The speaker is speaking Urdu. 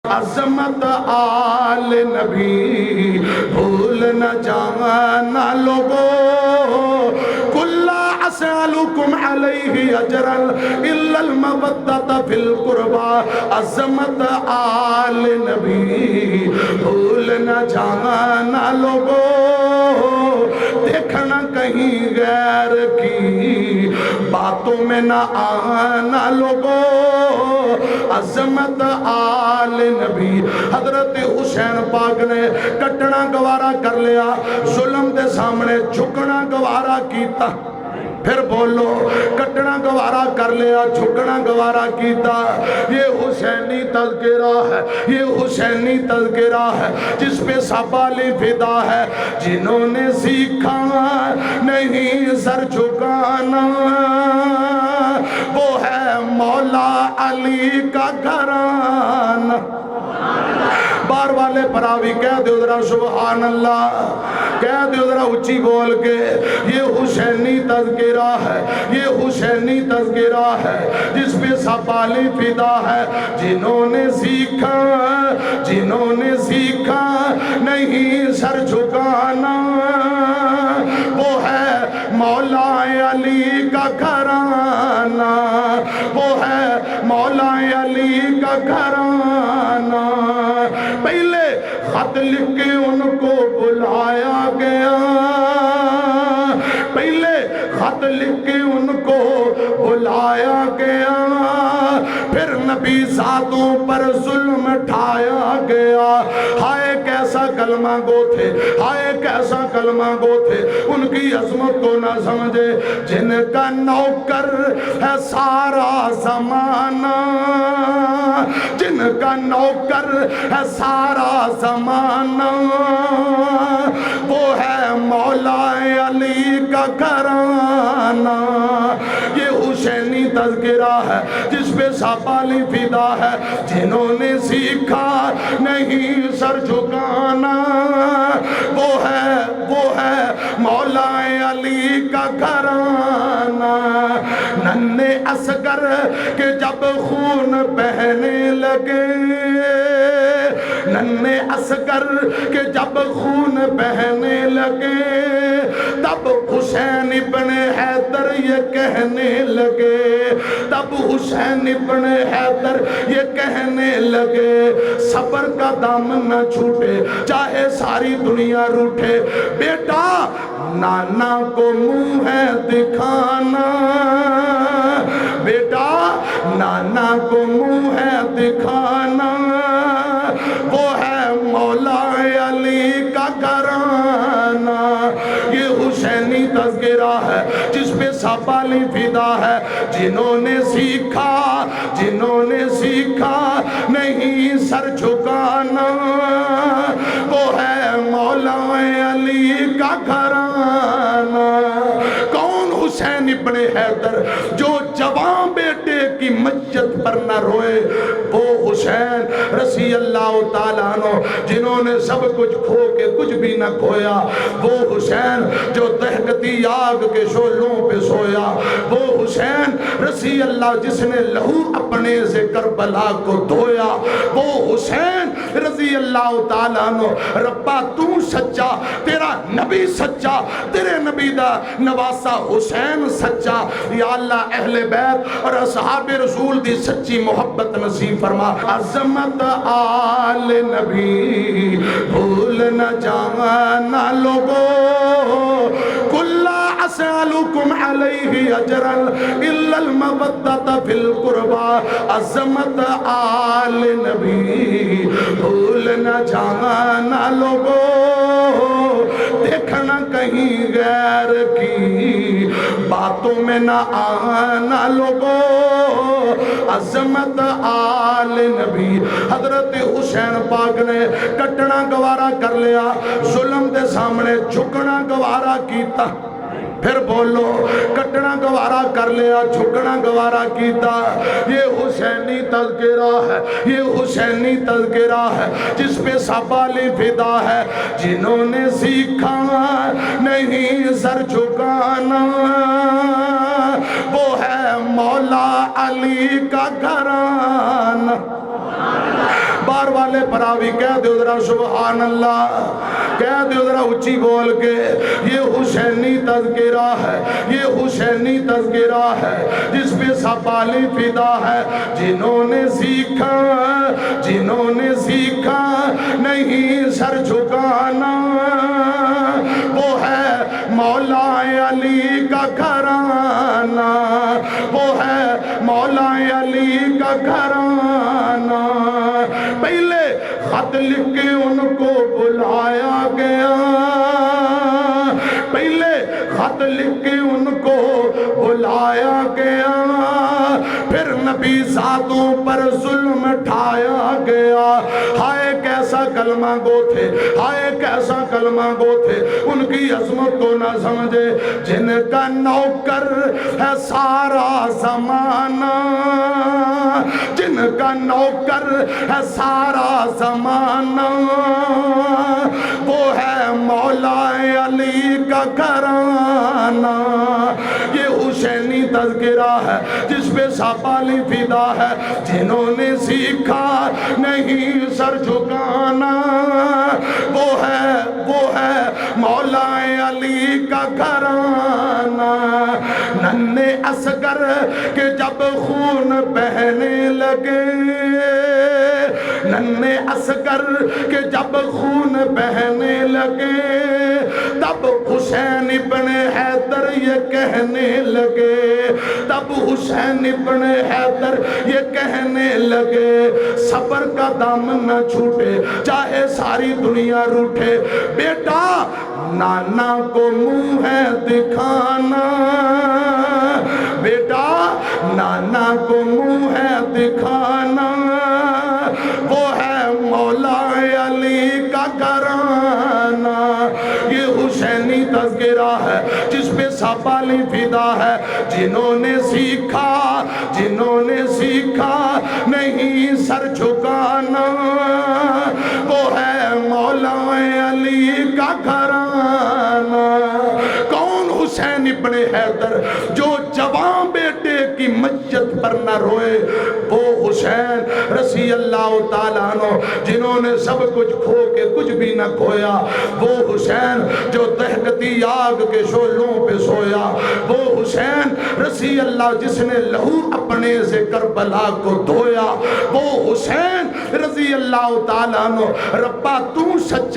عظمت آل نبی بھول نہ جانا لوگو کل اسألکم علیہ اجرا الا المودۃ فی القربى عظمت آل نبی بھول نہ جانا لوگو دیکھنا کہیں غیر کی باتوں میں نہ آنا لوگو عظمت آل نبی حضرت حسین پاک نے کٹنا گوارا کر لیا ظلم دے سامنے جھکنا گوارا کیتا پھر بولو کٹنا گوارا کر لیا جھکنا گوارا کیتا یہ حسینی تذکرہ ہے یہ حسینی تذکرہ ہے جس پہ سابالی فدا ہے جنہوں نے سیکھا نہیں سر جھکانا وہ ہے مولا علی کا گھرانہ بار والے پراوی کہہ دے ذرا سبحان اللہ کہہ دے ذرا اچھی بول کے یہ حسینی تذکرہ ہے یہ حسینی تذکرہ ہے جس پہ سابالی فدا ہے جنہوں نے سیکھا نہیں سر جھکانا وہ ہے مولا علی کا گھرانہ وہ ہے مولا علی کا گھرانہ پہلے خط لکھ کے ان کو بلایا گیا پہلے خط لکھ کے ان کو بلایا گیا پھر نبی ذاتوں پر ظلم ڈھایا گیا ہائے کیسا کلمہ گو تھے ہائے کیسا کلمہ گو تھے ان کی عظمت کو نہ سمجھے جن کا نوکر ہے سارا زمانہ جن کا نوکر ہے سارا زمانہ وہ ہے مولا علی کا گھرانہ یہ حسینی تذکرہ ہے جس پہ سابالی فدا ہے جنہوں نے سیکھا نہیں سر جھکانا وہ ہے مولا علی کا گھرانہ ننھے اصغر کے جب خون بہنے لگے ننھے اصغر کے جب خون بہنے لگے تب حسین ابن حیدر یہ کہنے لگے تب حسین ابن حیدر یہ کہنے لگے صبر کا دامن نہ چھوٹے چاہے ساری دنیا روٹھے بیٹا نانا کو منہ ہے دکھانا بیٹا نانا کو منہ ہے دکھانا وہ ہے مولا علی کا گھرانہ یہ حسینی تذکرہ ہے جس پہ سابالی فدا ہے جنہوں نے سیکھا نہیں سر جھکانا وہ ہے مولا علی کا گھرانہ کون حسین ابن حیدر جو جوان بیٹے کی مسجد پر نہ روئے وہ حسین رضی اللہ تعالیٰ عنہ جنہوں نے سب کچھ کھو کے کچھ بھی نہ کھویا وہ حسین جو دہکتی آگ کے شعلوں پہ سویا وہ حسین رضی اللہ جس نے لہو اپنے سے کربلا کو دھویا وہ حسین رضی اللہ تعالیٰ عنہ ربا تو سچا تیرا نبی سچا تیرے نبی دا نواسا حسین سچا یا اللہ اہل بیت اور اصحاب رسول دی سچی محبت نصیب فرما عظمت آل نبی بھول نہ جانا لوگو کل اسألکم علیہ اجرا الا المودۃ فی القربى عظمت آل نبی بھول نہ جانا لوگو دیکھنا کہیں غیر کی باتوں میں نہ آنا لوگو عظمت آل نبی حضرت حسین پاک نے کٹنا گوارا کر لیا ظلم دے سامنے جھکنا گوارا کیتا پھر بولو کٹنا گوارا کر لیا جھکنا گوارا کیتا یہ حسینی تذکرہ ہے یہ حسینی تذکرہ ہے جس پہ سابالی فدا ہے جنہوں نے سیکھا نہیں سر جھکانا وہ ہے مولا علی کا گھرانہ بار بار والے بھرا بھی کہہ دیو ذرا سبحان اللہ، کہہ دیو ذرا اچھی بول کے، یہ حسینی تذکرہ ہے، یہ حسینی تذکرہ ہے جس پہ سپالی فدا ہے۔ جنہوں نے سیکھا، جنہوں نے سیکھا نہیں سر جھکانا، وہ ہے مولا علی کا گھرانہ، وہ ہے مولا علی کا گھرانہ۔ پہلے خط لکھ کے ان کو بلایا گیا، پہلے خط لکھ کے ان کو بلایا گیا، پھر نبی ذاتوں پر ظلم ڈھایا گیا۔ ہائے کیسا کلمہ گو تھے، ہائے کیسا کلمہ گو تھے، ان کی عظمت کو نہ سمجھے۔ جن کا نوکر ہے سارا زمانہ، جن کا نوکر ہے سارا زمانہ، وہ ہے مولا علی کا گھرانہ۔ یہ حسینی تذکرہ ہے جس پہ سپالی فدا ہے۔ جنہوں نے سیکھا نہیں سر جھکانا، وہ ہے مولا علی کا گھرانہ۔ ننھے اصغر کے جب خون بہنے لگے، ننھے اصغر کے جب خون بہنے لگے، تب حسین ابن حیدر یہ کہنے لگے، تب حسین ابن حیدر یہ کہنے لگے، صبر کا دامن نہ چھوٹے چاہے ساری دنیا روٹھے۔ بیٹا نانا کو منہ ہے دکھانا، بیٹا نانا کو منہ ہے دکھانا، وہ ہے مولا علی کا گھرانہ۔ یہ حسینی تذکرہ ہے جس پہ سپالی فدا ہے۔ جنہوں نے سیکھا، جنہوں نے سیکھا نہیں سر جھکانا، وہ ہے مولا علی کا گھرانہ۔ کون حسین ابن حیدر جو جوان بیٹے کی مسجد پر نہ روئے؟ وہ حسین رضی اللہ تعالیٰ عنہ جنہوں نے سب کچھ کھو کے کچھ بھی نہ کھویا، وہ حسین جو دہکتی آگ کے شعلوں پہ سویا، وہ حسین رضی اللہ جس نے لہو اپنے سے کربلا کو دھویا، وہ حسین رضی اللہ تعالیٰ عنہ ربا تو سچا